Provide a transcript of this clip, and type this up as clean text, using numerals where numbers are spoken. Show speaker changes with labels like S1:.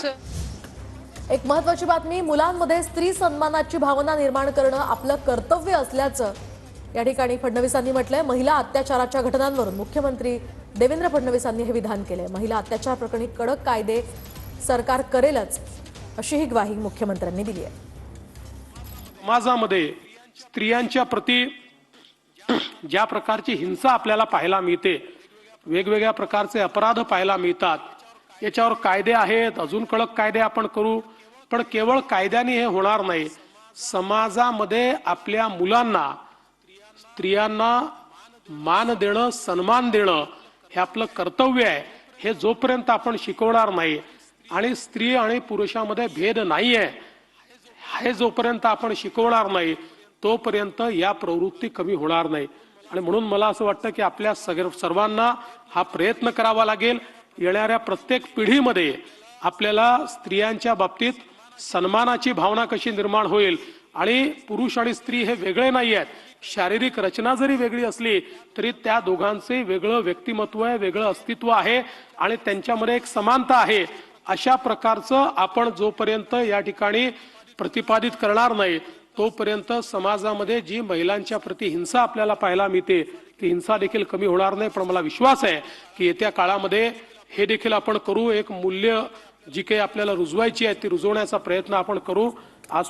S1: एक महत्त्वाची बातमी, मुलांमध्ये स्त्री सन्मानाची भावना निर्माण करणं आपलं कर्तव्य असल्याचं या ठिकाणी फडणवीसांनी म्हटलंय। महिला अत्याचाराच्या घटनांवरून मुख्यमंत्री देवेंद्र फडणवीसांनी हे विधान केलंय। महिला अत्याचार प्रकरणी कडक कायदे सरकार करेलच, अशी ही ग्वाही मुख्यमंत्र्यांनी दिली आहे।
S2: समाजामध्ये स्त्रियांच्या प्रती ज्या प्रकारची हिंसा आपल्याला पाहायला मिळते, वेगवेगळ्या प्रकारचे अपराध पाहायला मिळतात, याच्यावर कायदे आहेत, अजून कडक कायदे आपण करू, पण केवळ कायद्याने हे होणार नाही। समाजामध्ये आपल्या मुलांना, स्त्रियांना मान देणं, सन्मान देणं हे आपलं कर्तव्य आहे। हे जोपर्यंत आपण शिकवणार नाही आणि स्त्री आणि पुरुषामध्ये भेद नाहीये हे जोपर्यंत आपण शिकवणार नाही तोपर्यंत या प्रवृत्ती कमी होणार नाही। आणि म्हणून मला असं वाटतं की आपल्या सर्वांना हा प्रयत्न करावा लागेल। येणाऱ्या प्रत्येक पिढीमध्ये आपल्याला स्त्रियांच्या बाबतीत सन्मानाची भावना कशी निर्माण होईल, आणि पुरुष आणि स्त्री हे वेगळे नाही आहेत, शारीरिक रचना जरी वेगळी असली तरी त्या दोघांचे वेगळं व्यक्तिमत्व आहे, वेगळं अस्तित्व आहे आणि त्यांच्यामध्ये एक समानता आहे। अशा प्रकारचं आपण जोपर्यंत या ठिकाणी प्रतिपादित करणार नाही तोपर्यंत समाजामध्ये जी महिलांच्या प्रति हिंसा आपल्याला पाहायला मिळते ती हिंसा देखील कमी होणार नाही। पण मला विश्वास आहे की येत्या काळामध्ये हे देखील आपण करू। एक मूल्य जी काही आपल्याला रुजवायची आहे ती रुजवण्याचा प्रयत्न आपण करू। आज